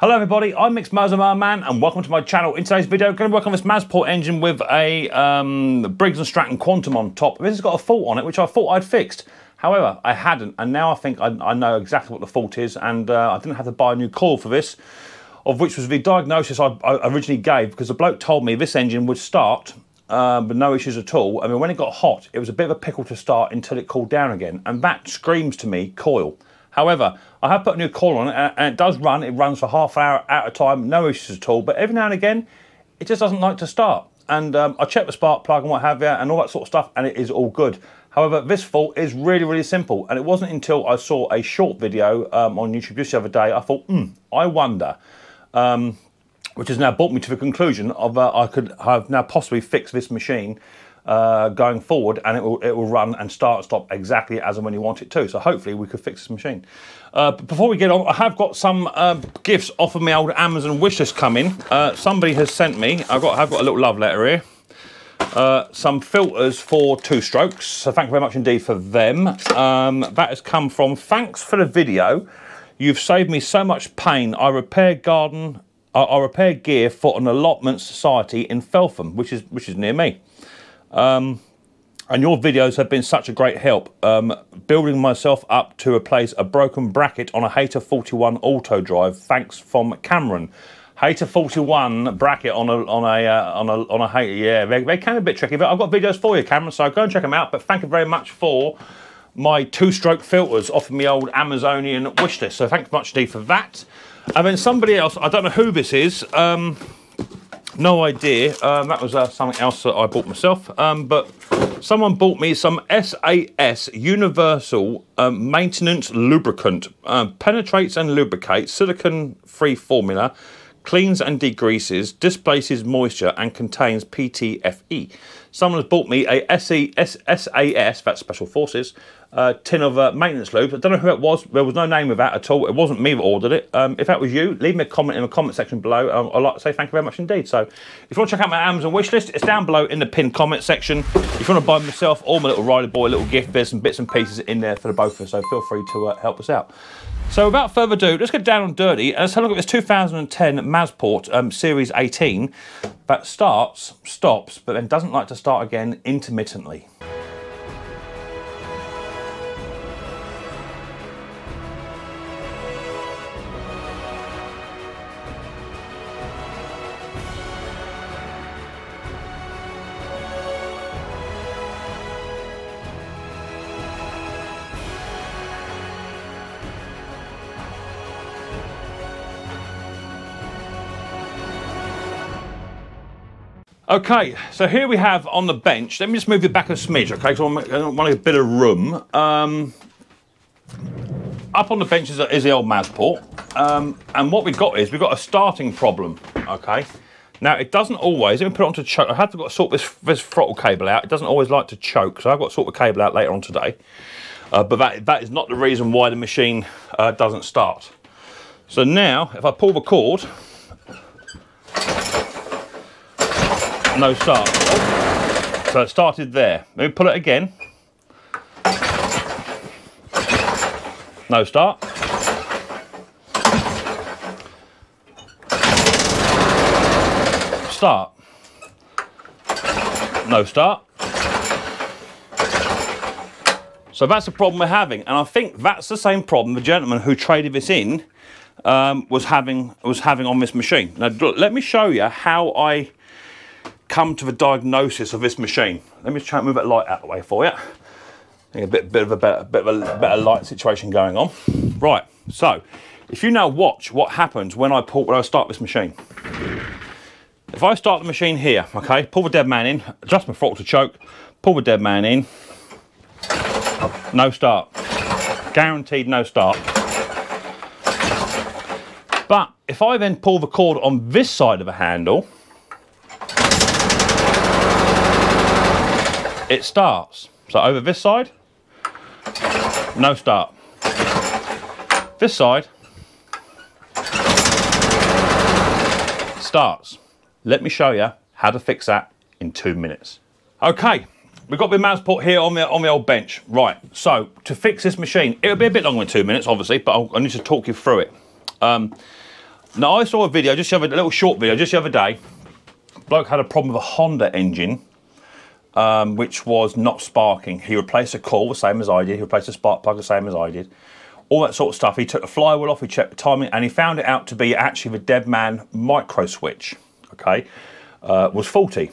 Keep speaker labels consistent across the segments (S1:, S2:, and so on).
S1: Hello everybody, I'm Micks Mowers Man and welcome to my channel. In today's video, I'm going to work on this Mazport engine with a Briggs & Stratton Quantum on top. This has got a fault on it, which I thought I'd fixed. However, I hadn't, and now I think I know exactly what the fault is, and I didn't have to buy a new coil for this, of which was the diagnosis I originally gave, because the bloke told me this engine would start with no issues at all. I mean, when it got hot, it was a bit of a pickle to start until it cooled down again, and that screams to me coil. However, I have put a new coil on it, and it does run. It runs for half an hour at a time, no issues at all. But every now and again, it just doesn't like to start. And I checked the spark plug and what have you, and all that sort of stuff, and it is all good. However, this fault is really, really simple. And it wasn't until I saw a short video on YouTube just the other day, I thought, I wonder. Which has now brought me to the conclusion of I could have now possibly fixed this machine going forward, and it will run and start and stop exactly as and when you want it to. So hopefully we could fix this machine. But before we get on, I have got some gifts off of my old Amazon wishlist coming. Somebody has sent me, I've got a little love letter here, some filters for two-strokes. So thank you very much indeed for them. That has come from, thanks for the video. You've saved me so much pain. I repair gear for an allotment society in Feltham, which is near me. And your videos have been such a great help, building myself up to replace a broken bracket on a Hater 41 auto drive. Thanks from Cameron. Hater 41 bracket on a Hater. Yeah, they can be a bit tricky, but I've got videos for you, Cameron, so go and check them out. But thank you very much for my two-stroke filters off of my old Amazonian wish list. So thanks much indeed for that. And then somebody else, I don't know who this is. No idea. That was something else that I bought myself. But someone bought me some SAS Universal Maintenance Lubricant. Penetrates and lubricates, silicone-free formula, cleans and degreases, displaces moisture, and contains PTFE. Someone has bought me a SAS, that's Special Forces, tin of maintenance lube. I don't know who it was. There was no name of that at all. It wasn't me that ordered it. If that was you, leave me a comment in the comment section below. I'd like to say thank you very much indeed. So if you want to check out my Amazon wish list, it's down below in the pinned comment section. If you want to buy myself or my little rider boy a little gift, there's some bits and pieces in there for the both of us, so feel free to help us out. So without further ado, let's get down and dirty and let's have a look at this 2010 Mazport Series 18 that starts, stops, but then doesn't like to start again intermittently. Okay, so here we have on the bench, let me just move it back a smidge, okay, so I want a bit of room. Up on the bench is the old Mazport, and what we've got is, we've got a starting problem, okay. Now, it doesn't always, let me put it onto choke, I have to sort this throttle cable out, it doesn't always like to choke, so I've got to sort the cable out later on today. But that is not the reason why the machine doesn't start. So now, if I pull the cord, no start. Oh, so it started there. Let me pull it again. No start. Start. No start. So that's the problem we're having, and I think that's the same problem the gentleman who traded this in was having on this machine. Now look, let me show you how I come to the diagnosis of this machine. Let me try and move that light out of the way for you. A bit of a better light situation going on. Right, so if you now watch what happens when I start this machine. If I start the machine here, okay, pull the dead man in, adjust my throttle to choke, pull the dead man in, no start. Guaranteed no start. But if I then pull the cord on this side of the handle, it starts. So over this side, no start. This side, starts. Let me show you how to fix that in 2 minutes. Okay, we've got the Mazport here on the old bench. Right, so to fix this machine, it'll be a bit longer than 2 minutes, obviously, but I need to talk you through it. Now I saw a video, a little short video just the other day. Bloke had a problem with a Honda engine, which was not sparking. He replaced a coil, the same as I did. He replaced a spark plug, the same as I did. All that sort of stuff. He took the flywheel off, he checked the timing, and he found it out to be actually the Deadman micro switch, okay, was faulty.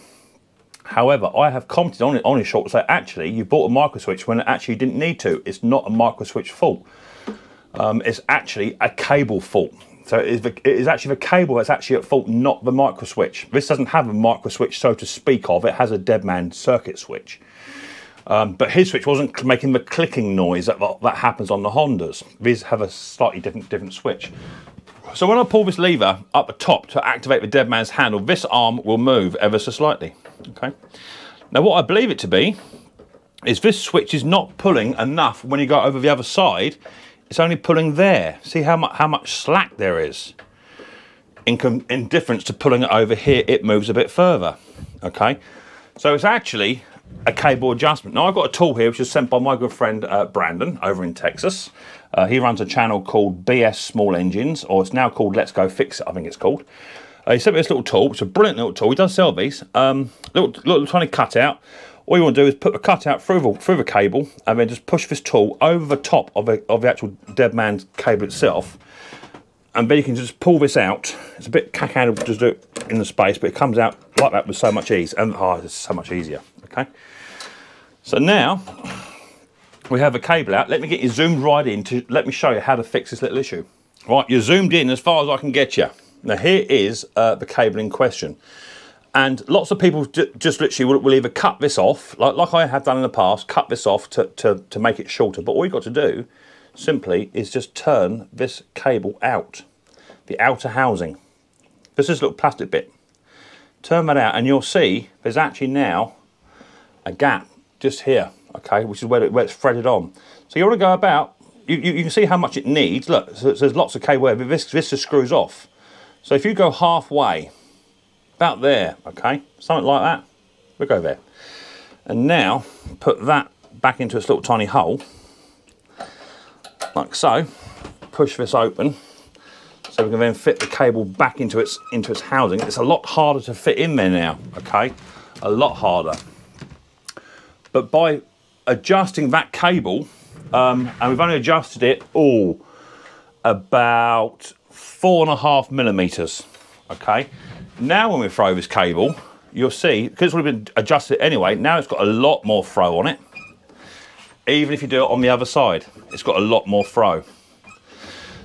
S1: However, I have commented on his short to say, actually, you bought a micro switch when it actually didn't need to. It's not a micro switch fault. It's actually a cable fault. So it is actually the cable that's actually at fault, not the micro switch. This doesn't have a micro switch, so to speak of. It has a Deadman circuit switch. But his switch wasn't making the clicking noise that happens on the Hondas. These have a slightly different switch. So when I pull this lever up the top to activate the Deadman's handle, this arm will move ever so slightly. Okay. Now what I believe it to be is this switch is not pulling enough when you go over the other side. It's only pulling there. See how much slack there is. In difference to pulling it over here, it moves a bit further. Okay. So it's actually a cable adjustment. Now I've got a tool here which is sent by my good friend Brandon over in Texas. He runs a channel called BS Small Engines, or it's now called Let's Go Fix It, I think it's called. He sent me this little tool. It's a brilliant little tool. He does sell these. Little tiny cutout. All you want to do is put the cutout through the cable and then just push this tool over the top of the actual Deadman's cable itself. And then you can just pull this out. It's a bit cack-handed to do it in the space, but it comes out like that with so much ease. And it's so much easier. Okay. So now we have the cable out. Let me get you zoomed right in to let me show you how to fix this little issue. Right, you're zoomed in as far as I can get you. Now here is the cable in question. And lots of people just literally will either cut this off, like I have done in the past, cut this off to make it shorter. But all you've got to do simply is just turn this cable out, the outer housing. This is a little plastic bit. Turn that out and you'll see there's actually now a gap just here, okay, which is where it's threaded on. So you want to go about, you can see how much it needs. Look, so there's lots of cable where this just screws off. So if you go halfway, about there, okay, something like that, we'll go there. And now put that back into its little tiny hole, like so. Push this open, so we can then fit the cable back into its housing. It's a lot harder to fit in there now, okay, a lot harder. But by adjusting that cable, and we've only adjusted it about 4.5 millimeters, okay. Now when we throw this cable, you'll see, because we've been adjusted anyway, now it's got a lot more throw on it. Even if you do it on the other side, it's got a lot more throw.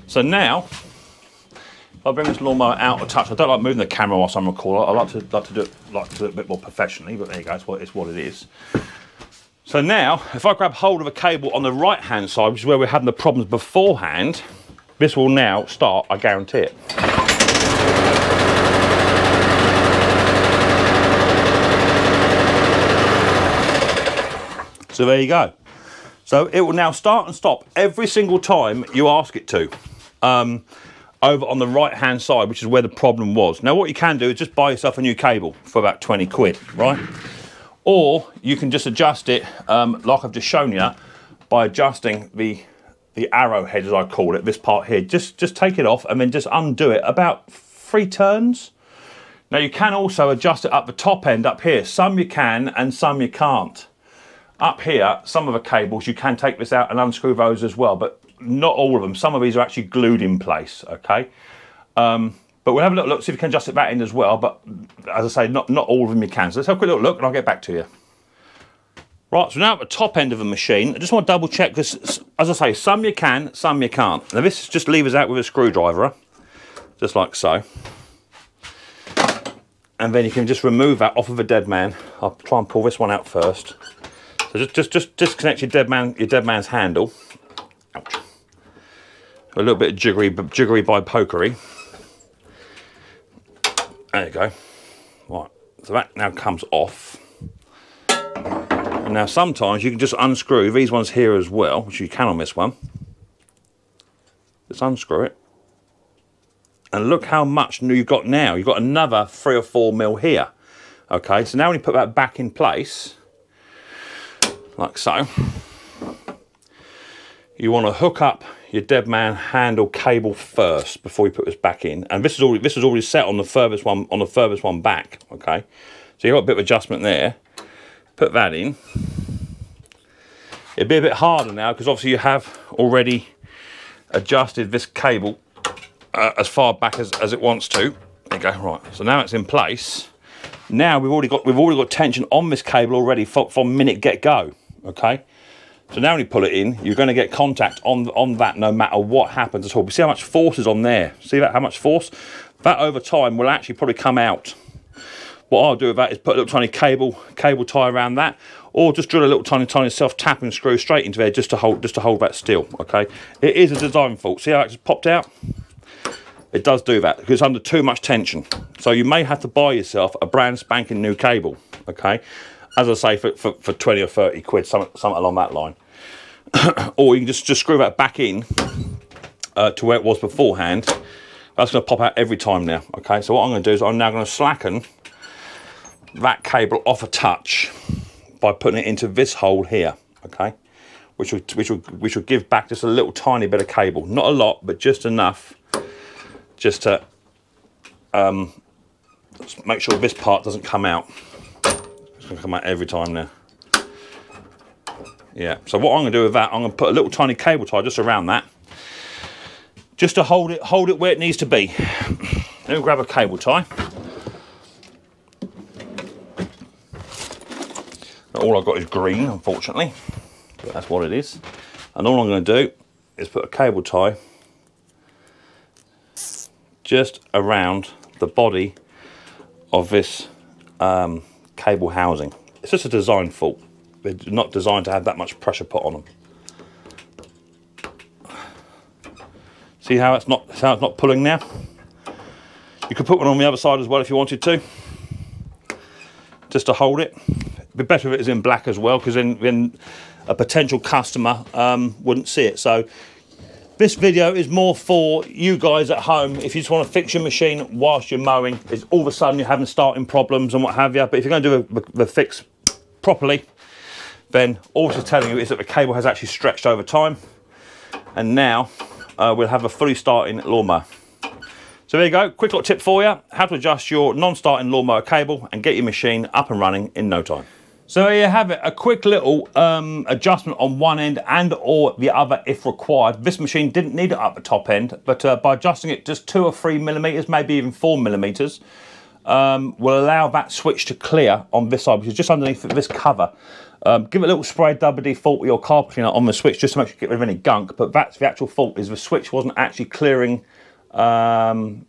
S1: So now, if I bring this lawnmower out of touch, I don't like moving the camera whilst I'm recording. I like to do it a bit more professionally, but there you go, it's what it is. So now, if I grab hold of a cable on the right-hand side, which is where we're having the problems beforehand, this will now start, I guarantee it. So there you go. So it will now start and stop every single time you ask it to, over on the right hand side, which is where the problem was. Now what you can do is just buy yourself a new cable for about 20 quid, right? Or you can just adjust it, like I've just shown you, by adjusting the arrowhead, as I call it, this part here. Just take it off and then just undo it about 3 turns. Now you can also adjust it up the top end up here. Some you can and some you can't. Up here, some of the cables, you can take this out and unscrew those as well, but not all of them. Some of these are actually glued in place, okay? But we'll have a little look, see if we can adjust it that end as well, but as I say, not all of them you can. So let's have a quick little look and I'll get back to you. Right, so now at the top end of the machine, I just want to double check this. As I say, some you can, some you can't. Now this just levers out with a screwdriver, just like so. And then you can just remove that off of the Deadman. I'll try and pull this one out first. So just disconnect your Deadman's handle. Ouch. A little bit of jiggery by pokery. There you go. Right, so that now comes off. And now sometimes you can just unscrew these ones here as well, which you can on this one. Just unscrew it. And look how much new you've got now. You've got another 3 or 4 mil here. Okay, so now when you put that back in place, like so, you want to hook up your dead man handle cable first before you put this back in. And this is already set on the furthest one back. Okay, so you've got a bit of adjustment there. Put that in. It'd be a bit harder now because obviously you have already adjusted this cable as far back as it wants to. There you go. Right. So now it's in place. Now we've already got tension on this cable already from minute get go. Okay. So now when you pull it in, you're going to get contact on that no matter what happens at all. But see how much force is on there? See that, how much force? That over time will actually probably come out. What I'll do with that is put a little tiny cable tie around that, or just drill a little tiny self-tapping screw straight into there just to hold that still, okay? It is a design fault. See how it just popped out? It does do that because it's under too much tension. So you may have to buy yourself a brand spanking new cable, okay? As I say, for 20 or 30 quid, something along that line. Or you can just screw that back in to where it was beforehand. That's going to pop out every time now, okay? So what I'm going to do is I'm now going to slacken that cable off a touch by putting it into this hole here, okay? Which will give back just a little tiny bit of cable. Not a lot, but just enough just to make sure this part doesn't come out. It's going to come out every time now. Yeah, so what I'm going to do with that, I'm going to put a little tiny cable tie just around that, just to hold it where it needs to be. Let me grab a cable tie. All I've got is green, unfortunately, but that's what it is. And all I'm going to do is put a cable tie just around the body of this cable housing. It's just a design fault. They're not designed to have that much pressure put on them. See how it's not pulling now? You could put one on the other side as well if you wanted to, just to hold it. It'd be better if it was in black as well, because then a potential customer wouldn't see it. So this video is more for you guys at home if you just want to fix your machine whilst you're mowing. It's all of a sudden you're having starting problems and what have you. But if you're going to do the fix properly, then all it's telling you is that the cable has actually stretched over time, and now we'll have a fully starting lawnmower. So there you go, quick little tip for you, how to adjust your non-starting lawnmower cable and get your machine up and running in no time. So there you have it, a quick little adjustment on one end and or the other if required. This machine didn't need it at the top end, but by adjusting it just 2 or 3 millimeters, maybe even 4 millimeters, will allow that switch to clear on this side, which is just underneath this cover. Give it a little spray WD fault with your carpet cleaner on the switch just to make sure you get rid of any gunk, but that's the actual fault, is the switch wasn't actually clearing the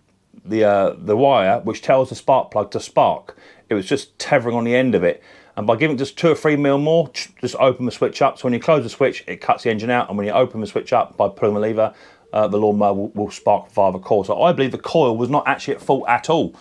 S1: wire which tells the spark plug to spark. It was just tethering on the end of it, and by giving it just 2 or 3 mil more, just open the switch up. So when you close the switch, it cuts the engine out, and when you open the switch up by pulling the lever, the lawnmower will spark via the coil. So I believe the coil was not actually at fault at all.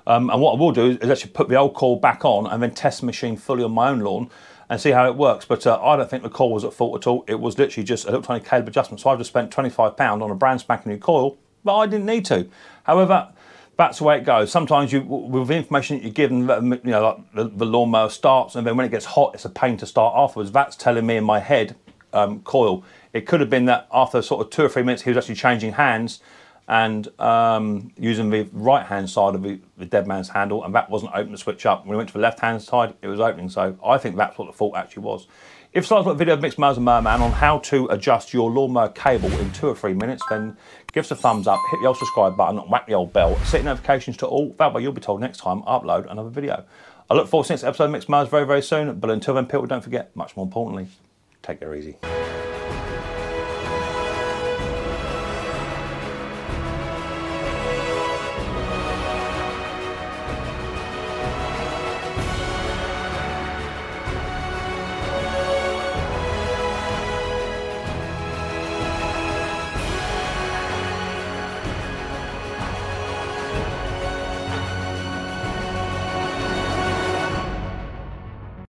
S1: And what I will do is actually put the old coil back on and then test the machine fully on my own lawn and see how it works. But I don't think the coil was at fault at all. It was literally just a little tiny cable adjustment. So I've just spent £25 on a brand spanking new coil, but I didn't need to. However, that's the way it goes. Sometimes with the information that you're given, you know, like the lawnmower starts, and then when it gets hot, it's a pain to start afterwards. That's telling me in my head, coil. It could have been that after sort of 2 or 3 minutes, he was actually changing hands and using the right hand side of the dead man's handle, and that wasn't opening the switch up. When we went to the left hand side, it was opening. So I think that's what the fault actually was. If you like a video of Micks Mowers and Mower Man on how to adjust your lawnmower cable in 2 or 3 minutes, then give us a thumbs up, hit the old subscribe button, and whack the old bell. Set notifications to all. That way you'll be told next time I upload another video. I look forward to the next episode of Micks Mowers very, very soon. But until then, people, don't forget, much more importantly, take care easy.